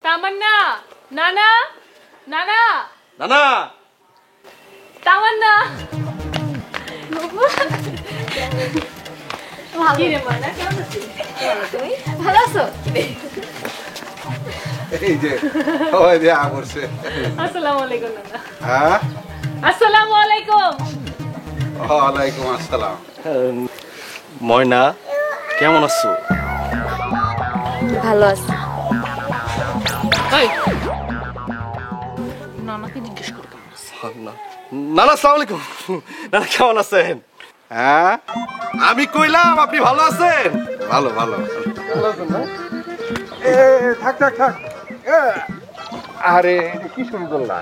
তামান্না, নানা, নানা, নানা, তামান্না। কি রে মানা, কেমন আছিস? ভালো আছো? এই যে ওই যে আগরছে। আসসালামু আলাইকুম নানা। হ্যাঁ, আসসালামু আলাইকুম। ওয়ালাইকুম আসসালাম। ময়না কেমন আছো? ভালো আছি। এই নানাকে জিজ্ঞেস করো কেমন আছে। নানা আসসালামু আলাইকুম। নানা কেমন আছেন? হ্যাঁ, আমি কইলাম আপনি ভালো আছেন? ভালো ভালো। থাক থাক থাক। আরে এটা কি শুরু করলা?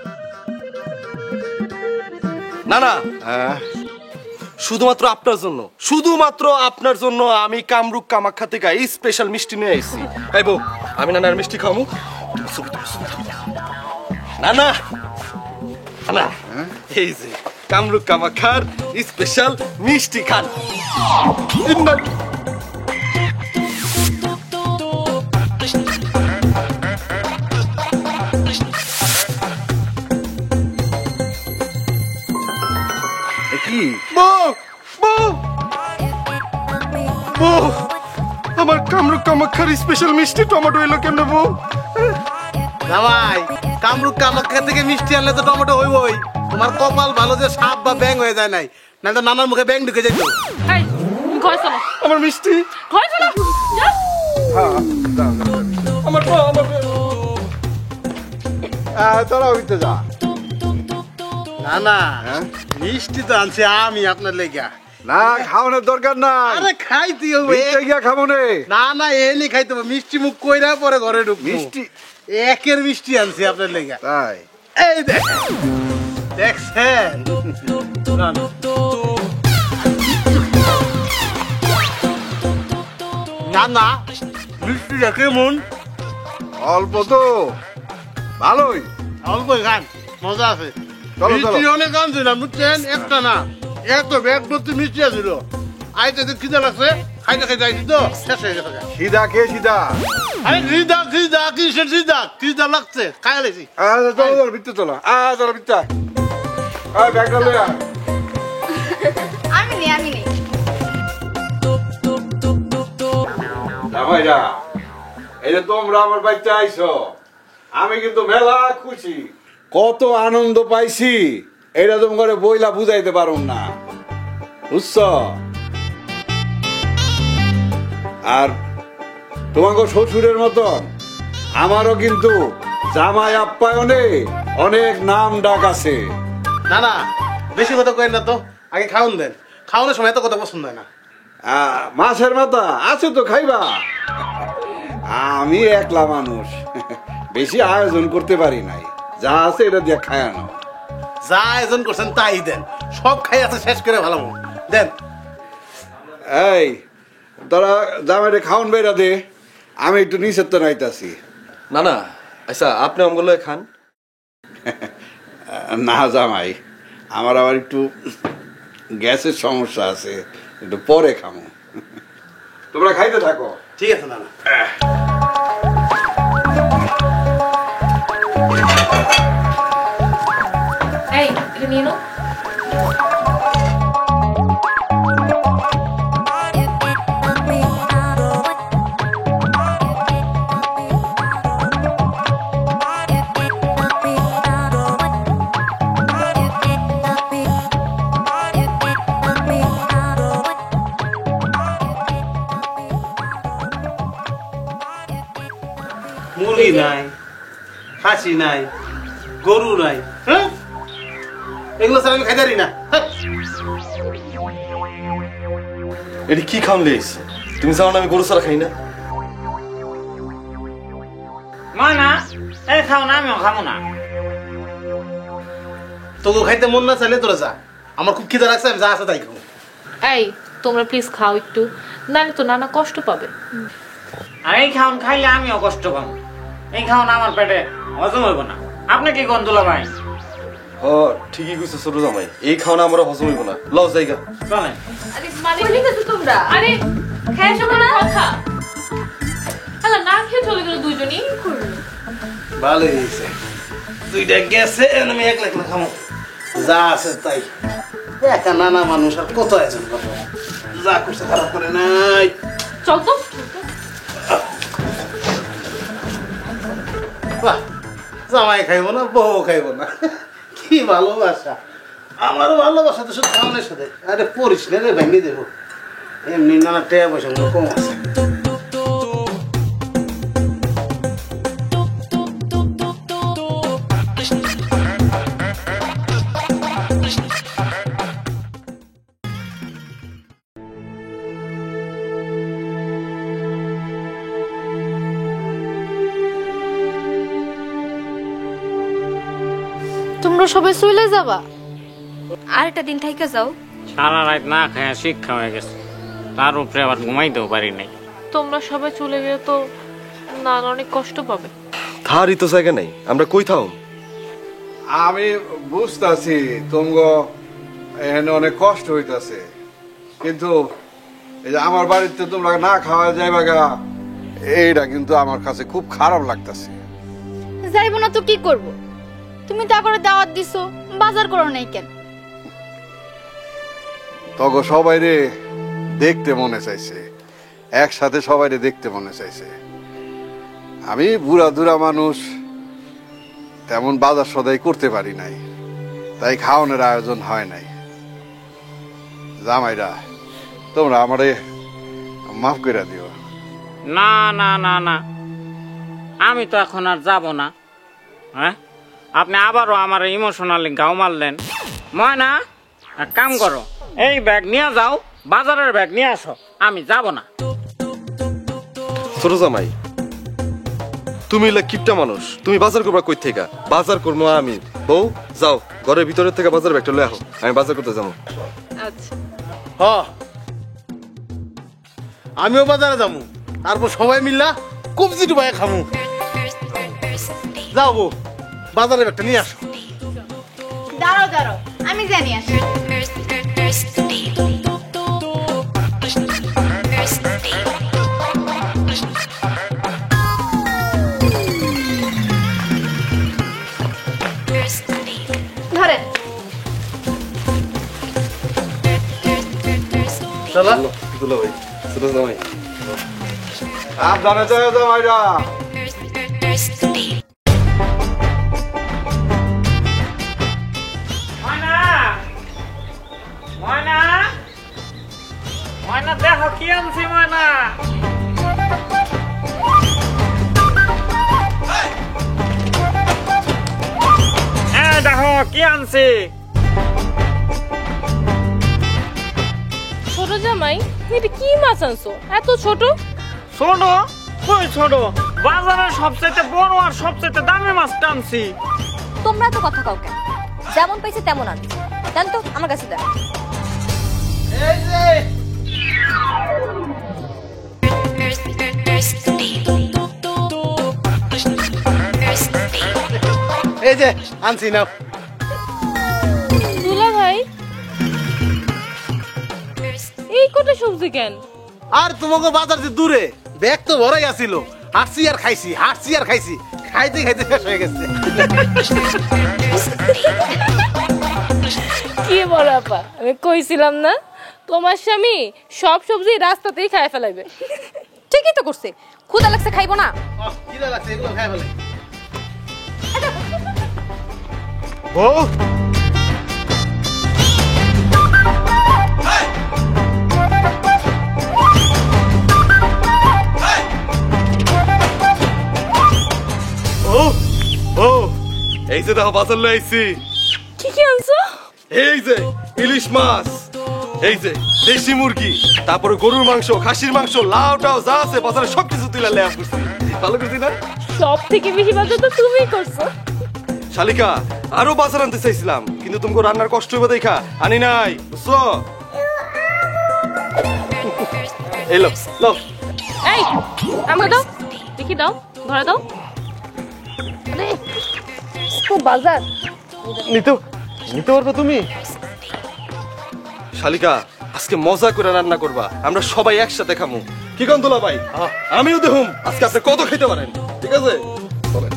নানা হ্যাঁ, শুধুমাত্র আপনার জন্য, শুধুমাত্র আপনার জন্য আমি কামরূপ কামাখ্যা থেকে এই স্পেশাল মিষ্টি নিয়ে আইছি। এই বউ, আমি নানার মিষ্টি খামু। নানা, নানা, এই যে কামরূপ কামাখ্যার স্পেশাল মিষ্টি খান। কি বউ, বউ, বউ, আমার কামরূপ কামাখ্যার স্পেশাল মিষ্টি টমেটো এলো কেন বউ? জামাই কামরূপ কামাখ্যা থেকে মিষ্টি আনলে তো টমেটো হইবই। তোমার কপাল ভালো যে সাপ বা ব্যাং হয়ে যায় নাই, না তো নানার মুখে ব্যাং ঢুকে যেত। এই ঘরে চলো, আমার মিষ্টি, ঘরে চলো। যাও। আমার তোরা হইতে যা। না না, হ্যাঁ? মিষ্টি তো আনছি আমি আপনার লেগা। না, খাওয়ানোর দরকার নাই। আরে খাইতে হবে। ভিতরে গিয়া খাবো নে। না না, এনে খাইতে হবে। মিষ্টি মুখ কইরা পরে ঘরে ঢুকবো। মিষ্টি একের মিষ্টি আনছি আপনার লেগা। তাই? এই দেখছেন? না না, মিষ্টিটা কেমন? অল্প তো ভালোই। অল্প খান, মজা আছে। চলো, চলো। মিষ্টি অনেক আনছিলাম বুঝছেন, একটা না এত ব্যাগ ভর্তি মিষ্টি আছিল। আইতে খিদে লাগছে, খাইতে খাইতে আইছি তো শেষ হয়ে গেছে। সিধা খেয়ে সিধা। আরে খিদা খিদা কিসের খিদা লাগছে, খাই লাইছি। চলো চলো ভিতরে চলো। চলো ভিতরে। ব্যাগটা লই আয়। আমি নেই জামাইরা, এই যে তোমরা আমার বাড়িতে আইছো, আমি কিন্তু মেলা খুশি। কত আনন্দ পাইছি এটা তোমার বইলা বুঝাইতে পারুম না, বুঝছো? আর তোমাকে শ্বশুরের মতন আমারও কিন্তু জামাই আপ্যায়নে অনেক নাম ডাক আছে। না না, বেশি কথা কইেন না তো, আগে খাওন দেন। খাওয়ানোর সময় এত কথা পছন্দ হয় না। মাছের মাথা আছে তো খাইবা। আমি একলা মানুষ, বেশি আয়োজন করতে পারি নাই, যা আছে এটা দিয়ে খায়ানো। যা আয়োজন করছেন তাই দেন, সব খাই আছে শেষ করে ভালো দেন। এই তোরা জামাইটা খাওন বেড়া দে, আমি একটু নিচের তো নাইতাছি। নানা আচ্ছা, আপনি আমগুলো খান। না জামাই, আমার আবার একটু গ্যাসের সমস্যা আছে, একটু পরে খামো। তোমরা খাইতে থাকো। ঠিক আছে না না। এই এটা নিয়ে নাও। মুরগি নাই, খাসি নাই, গরু নাই, হ্যাঁ এগুলো স্যার আমি খাইতে পারি না। এটি কি খাওয়ান লেগেছে? তুমি জানো না আমি গরু ছাড়া খাই না। না এই খাও না, আমিও খাবো না। তোকে খাইতে মন না চাইলে তোরা যা, আমার খুব খিদে লাগছে, আমি যা আছে তাই খাবো। এই তোমরা প্লিজ খাও একটু, নাহলে তো নানা কষ্ট পাবে। আর এই খাওন খাইলে আমিও কষ্ট পাবো। এই খাওন আমার পেটে হজম হইব না। আপনি কি কোন দুলা ভাই? ও ঠিকই কইছো ছোট জামাই, এই খাওয়া আমরা হজম হইব না। লও জায়গা চলেন। আরে মানে কি করছো তোমরা? আরে খেয়ে শোনো না কথা। হ্যালো, না খেয়ে চলে গেল দুইজনই। ভালোই হয়েছে, দুইটা গেছে আমি একলা একলা খামো, যা আছে তাই। একা নানা মানুষ আর কত আয়োজন করবো, যা করছে খারাপ করে নাই। চল তো। বাহ, জামাই খাইব না, বউ খাইব না, কি ভালোবাসা। আমারও ভালোবাসা তো শুধু খাওয়ানোর সাথে। আরে পড়িস না রে, ভেঙে দেবো। এমনি নানা টাকা পয়সা কম আছে। তোমরা সবাই চলে যাবা? আর একটা দিন থাইকা যাও। সারা রাত না খায় শিক্ষা হয়ে গেছে, তার উপরে আবার ঘুমাইতেও পারি নাই। তোমরা সবাই চলে গেলে তো নানা অনেক কষ্ট পাবে। থারই তো জায়গা নাই, আমরা কই থাও? আমি বুঝতেছি তোমগো এখানে অনেক কষ্ট হইতাছে, কিন্তু এই যে আমার বাড়িতে তোমরা না খাওয়া যাইবা গা, এইটা কিন্তু আমার কাছে খুব খারাপ লাগতাছে। যাইব না তো কি করব? তুমি তা করে দাওয়াত দিছো, বাজার করো নাই কেন? তগো সবাইরে দেখতে মনে চাইছে, একসাথে সবাইরে দেখতে মনে চাইছে। আমি বুড়া দুরা মানুষ, তেমন বাজার সদাই করতে পারি নাই, তাই খাওয়ানোর আয়োজন হয় নাই। জামাইরা, তোমরা আমারে মাফ করে দিও। না না না না, আমি তো এখন আর যাব না। হ্যাঁ, আপনি আবারও আমার ইমোশনালি গাও মারলেন। ময়না, এক কাম করো, এই ব্যাগ নিয়ে যাও, বাজারের ব্যাগ নিয়ে আসো, আমি যাব না। ছোট জামাই, তুমি হলে কিপটা মানুষ, তুমি বাজার করবা কই থেকে? বাজার করবো আমি। বউ যাও, ঘরের ভিতরের থেকে বাজার ব্যাগটা লয়ে আহো, আমি বাজার করতে যাবো। আচ্ছা, হ, আমিও বাজারে যাবো, তারপর সবাই মিল্লা কবজি ডুবাই খামু। যাও বউ, বাজারে একটা নিয়ে আসো। দাঁড়াও দাঁড়াও, আমি জানি আসি। ধরেন। চলো। দুলা ভাই, ছোট জামাই, সাবধানে যাও জামাইরা। ময়না, ময়না, ময়না, দেখো কি আনছি। ময়না, দেখো কি আনছি। ছোট জামাই, এটা কি মাছ আনছো এত ছোট? ছোট? কই ছোট? বাজারের সবচেয়ে বড় আর সবচেয়ে দামি মাছটা আনছি। তোমরা তো কথা কাউকে যেমন পাইছে তেমন আনছি, জান তো আমার কাছে দেখ। এই যে এই যে আনছি নাও। দুলা ভাই, এই কটা সবজি কেন? আর তোমাকে বাজার যে দূরে, ব্যাগ তো ভরাই আসিল, হাঁটছি আর খাইছি, হাঁটছি আর খাইছি, খাইতে খাইতে শেষ হয়ে গেছে। কি বলো আপা, আমি কইছিলাম না তোমার স্বামী সব সবজি রাস্তাতেই খায় ফেলাইবে। ঠিকই তো করছে, ক্ষুধা লাগছে খাইবো না? কি লাগছে এগুলো খাই ফেলে। বউ এই যে দেখো বাজার লয়ে আইছি। কি কি আনছো? এই যে ইলিশ মাছ, এই যে দেশি মুরগি, তারপরে গরুর মাংস, খাসির মাংস, লাউ টাও যা আছে বাজারে সবকিছু তুইলা লেয়া করছি। ভালো করছি না? সব থেকে বেশি বাজার তো তুমিই করছো। শালিকা, আরো বাজার আনতে চাইছিলাম, কিন্তু তুমি রান্নার কষ্ট হইব দেখা আনি নাই, বুঝছো? এই লো লো, এই আমাকে দাও, দেখি দাও, ধরে দাও। আরে তো বাজার নিতে পারবে তুমি? শালিকা, আজকে মজা করে রান্না করবা, আমরা সবাই একসাথে খামু। কি কোন দুলা ভাই? আমিও দেখুম আজকে আপনি কত খেতে পারেন। ঠিক আছে, চলেন।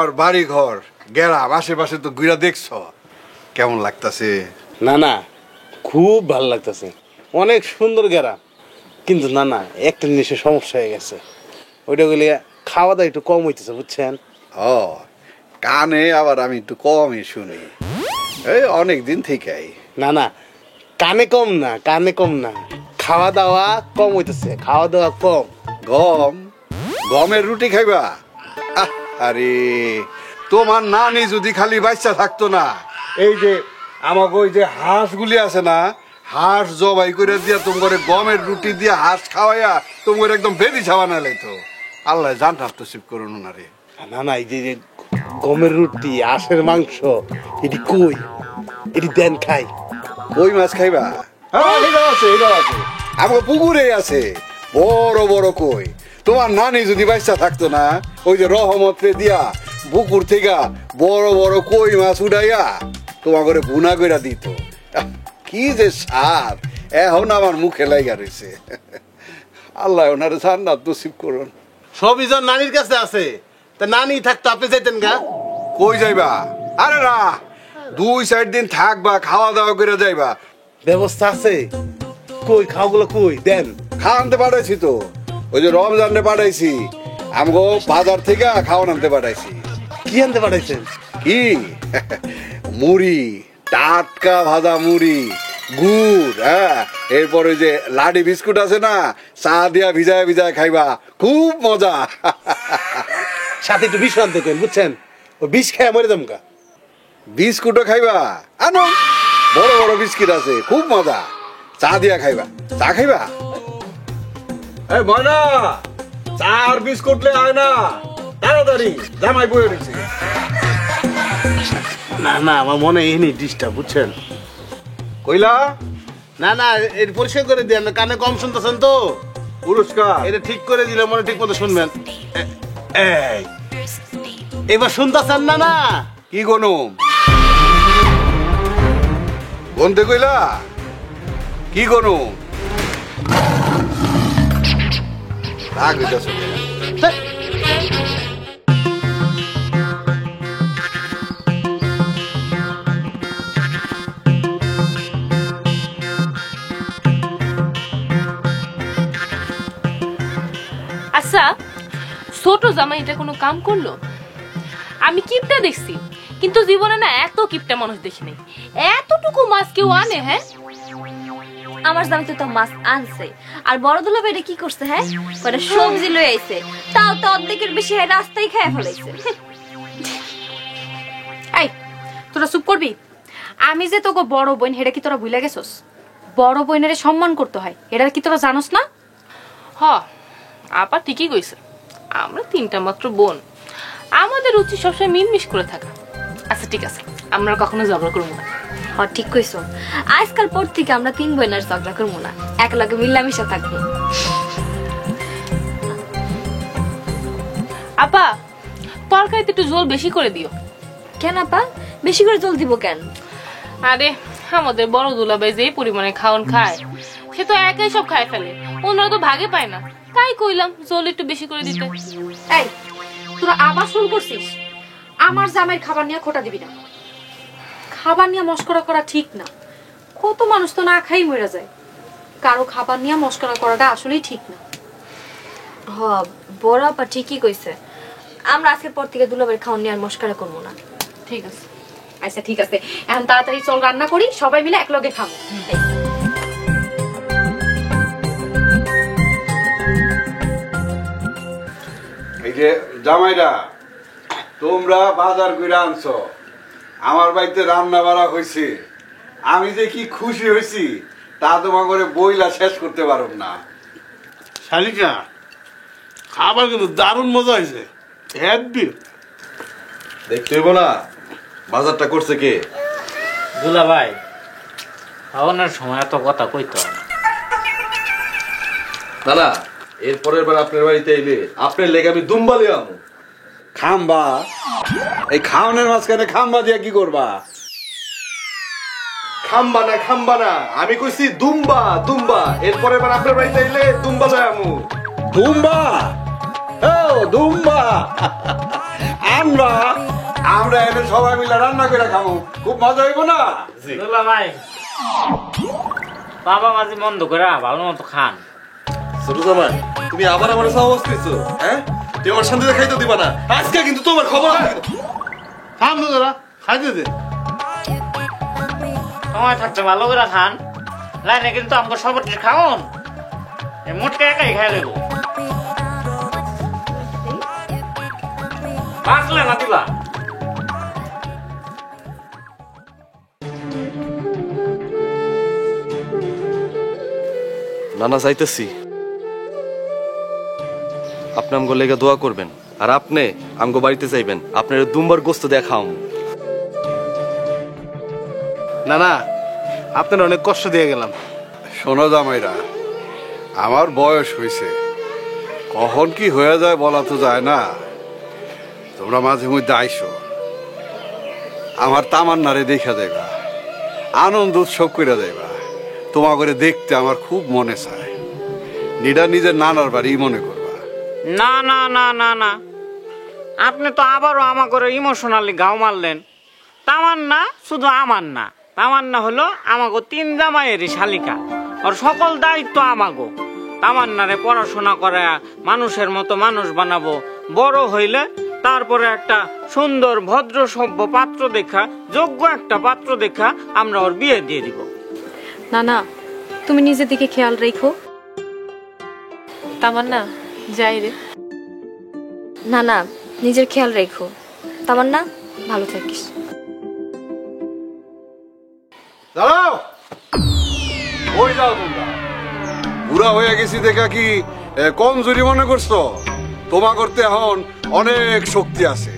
আমার বাড়ি ঘর গ্রাম আশেপাশে তো ঘুরা দেখছো, কেমন লাগতাছে? না না, খুব ভালো লাগতেছে, অনেক সুন্দর গ্রাম। কিন্তু না না, একটা জিনিসের সমস্যা হয়ে গেছে, ওইটা বলে খাওয়া দাওয়া একটু কম হইতেছে, বুঝছেন? ও, কানে আবার আমি একটু কমই শুনি, এই অনেক দিন থেকেই। না না, কানে কম না, কানে কম না, খাওয়া দাওয়া কম হইতেছে, খাওয়া দাওয়া কম। গম, গমের রুটি খাইবা? আরে তোমার নানি যদি খালি বাচ্চা থাকতো না, এই যে আমাকে ওই যে হাঁসগুলি আছে না, হাঁস জবাই করে দিয়া তোমার গমের রুটি দিয়ে হাঁস খাওয়াইয়া তোমার একদম বেদি ছাওয়ানা লাইতো। আল্লাহ জানটা তো শিব করুন না রে। না না, এই যে গমের রুটি, হাঁসের মাংস, এটি কই, এটি দেন খাই। কই মাছ খাইবা? হ্যাঁ, এটাও আছে, এটাও আছে, আমাকে পুকুরে আছে বড় বড় কই। তোমার নানি যদি বাচ্চা থাকতো না, ওই যে রহমতে দিয়া পুকুর থেকে বড় বড় কই মাছ উঠাইয়া তোমার করে ভুনা কইরা দিত। কি যে স্বাদ, এখন আমার মুখে লাগা রয়েছে। আল্লাহ ওনারে জান্নাত নসিব করুন। সবই যখন নানির কাছে আছে, তা নানি থাকতো আপনি যাইতেন গা? কই যাইবা? আরে না, 2-4 দিন থাকবা, খাওয়া দাওয়া করে যাইবা। ব্যবস্থা আছে? কই খাওয়াগুলো কই দেন? খাওয়া আনতে পাঠাইছি তো, ওই যে রমজানে পাঠাইছি, আমগো বাজার থেকে খাওয়া আনতে পাঠাইছি। কি আনতে পাঠাইছেন? কি মুড়ি, টাটকা ভাজা মুড়ি, গুড়, হ্যাঁ, এরপর ওই যে লাডি বিস্কুট আছে না, চা দিয়া ভিজায় ভিজায় খাইবা, খুব মজা। সাথে একটু বিষ আনতে কেন, বুঝছেন? ও বিষ খায় মরে যাম গা। বিস্কুটও খাইবা? আনো, বড় বড় বিস্কিট আছে, খুব মজা। চা দিয়া খাইবা, চা খাইবা? এই ময়না, চা আর বিস্কুট লে আয় না, তাড়াতাড়ি, জামাই বয়ে রয়েছে। না না, আমার মনে এই নেই ডিশটা, বুঝছেন? কইলা? না না, এটা পরিষ্কার করে দেন, কানে কম শুনতেছেন তো, পুরস্কার এটা ঠিক করে দিলে মনে ঠিক মতো শুনবেন। এই এবার শুনতেছেন না? না কি গনুম? গনতে কইলা? কি গনুম? রাগ হইতাছে। আচ্ছা, ছোট জামাই এটা কোনো কাম করলো? আমি কিপটা দেখছি, কিন্তু জীবনে না এত কিপটা মানুষ দেখি নাই। এতটুকু মাছ কেউ আনে? হ্যাঁ, আমার জামাই তো মাছ আনছে, আর বড় দুলাভাই এটা কি করছে? হ্যাঁ, কয়টা সবজি লই আইছে, তাও তো অর্ধেকের বেশি রাস্তায় খেয়ে ফেলাইছে। এই তোরা চুপ করবি? আমি যে তোকে বড় বোন, হেটা কি তোরা ভুলে গেছস? বড় বোনের সম্মান করতে হয়, এটা কি তোরা জানোস না? হ, আপা ঠিকই কইছে, আমরা 3টা মাত্র বোন, আমাদের উচিত সবসময় মিলমিশ করে থাকা। আচ্ছা ঠিক আছে, আমরা কখনো ঝগড়া করবো না। হ, ঠিক কইছো। আজকাল পর থেকে আমরা 3 বোনের ঝগড়া করবো না, একলগে মিলামিশা থাকবো। আপা, তরকারিতে একটু ঝোল বেশি করে দিও। কেন আপা, বেশি করে জল দিব কেন? আরে আমাদের বড় দুলাভাই যে পরিমাণে খাওন খায়, সে তো একাই সব খায় ফেলে, অন্যরা তো ভাগে পায় না, তাই কইলাম ঝোল একটু বেশি করে দিতে। এই তোরা আবার শুরু করছিস? আমার জামাইয়ের খাবার নিয়ে খোটা দিবি না। খাবার নিয়ে মস্করা করা ঠিক না, কত মানুষ তো না খাই মরে যায়। কারো খাবার নিয়ে মস্করা করাটা আসলেই ঠিক না। হ, বড় আপা ঠিকই কইছে, আমরা আজকের পর থেকে দুলাভাইয়ের খাওয়া নিয়ে আর মস্কারা করবো না। ঠিক আছে। আচ্ছা ঠিক আছে, এখন তাড়াতাড়ি চল রান্না করি, সবাই মিলে একলগে খাবো। এই যে জামাইরা, তোমরা বাজার কইরা আনছো, আমার বাড়িতে রান্না বাড়া হয়েছে, আমি যে কি খুশি হয়েছি তা তোমার করে বইলা শেষ করতে পারো না। শালিকা, খাবার কিন্তু দারুণ মজা হয়েছে, হ্যাপি। দেখতে হইব না বাজারটা করছে কে? দুলাভাই, খাওয়ানোর সময় এত কথা কইতো না। না না, এরপরের বার আপনার বাড়িতে এলে আপনার লেগে আমি দুম্বালে আমো। খাম্বা? এই খাওয়ানোর মাঝখানে খাম্বা দিয়া কি করবা? খাম্বা না, আমি কইছি দুম্বা দুম্বা। এরপরের বার আপনার বাড়িতে এলে দুম্বালে আমো। দুম্বা? ও দুম্বা, আমরা আমরা এনে সবাই মিলে রান্না করে খাবো, খুব মজা হইব না? দুলা ভাই বাবা মাঝে বন্ধ করে ভালো মতো খান। ছোট জামাই তুমি আবার আমার সাহস দিছো, হ্যাঁ? তুমি আমার শান্তিতে খাইতে দিবা না, আজকে কিন্তু তোমার খবর আছে। থাম তো তোরা, খাইতে দে। সময় থাকতে ভালো করে খান, লাইনে কিন্তু আমাকে সর্বত্র খাওন, এই মোটকে একাই খাই দেব। বাঁচলে না দিবা। নানা যাইতেছি, আপনি আমগো লেগে দোয়া করবেন, আর আপনি আমগো বাড়িতে যাইবেন, আপনার দুম্বার গোস্ত দেখাও। না না, আপনার অনেক কষ্ট দিয়ে গেলাম। শোনো জামাইরা, আমার বয়স হয়েছে, কখন কি হয়ে যায় বলা তো যায় না। তোমরা মাঝে মধ্যে আইসো, আমার তামান্নারে দেখা যাইবা, আনন্দ উৎসব করে যাইবা। তোমার করে দেখতে আমার খুব মনে চায়, নিজের নানার বাড়ি মনে করবা। না না না না না, আপনি তো আবারও আমাকে ইমোশনালি গাও মারলেন। তামান্না শুধু আমার না, তামান্না হলো আমাগো 3 জামাইয়েরই শালিকা, আর সকল দায়িত্ব আমাগো। তামান্নারে পড়াশোনা করে মানুষের মতো মানুষ বানাবো, বড় হইলে তারপরে একটা সুন্দর ভদ্র সভ্য পাত্র দেখা, যোগ্য একটা পাত্র দেখা আমরা ওর বিয়ে দিয়ে দিব। না না, তুমি নিজের দিকে খেয়াল রেখো। তামান্না যাই রে। না না, নিজের খেয়াল রেখো। তামান্না ভালো থাকিস। দাঁড়াও, ওই যাও তোমরা। বুড়া হয়ে গেছি দেখা কি কমজোরি মনে করছো? তোমা করতে এখন অনেক শক্তি আছে।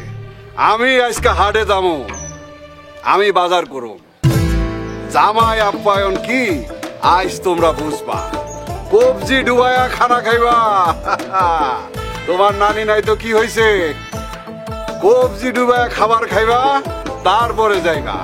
আমি আজকে হাটে যাবো, আমি বাজার করব। জামাই আপ্যায়ন কি আজ তোমরা বুঝবা। কবজি ডুবায়া খানা খাইবা। তোমার নানি নাই তো কি হয়েছে, কবজি ডুবায়া খাবার খাইবা, তারপরে যাইবা।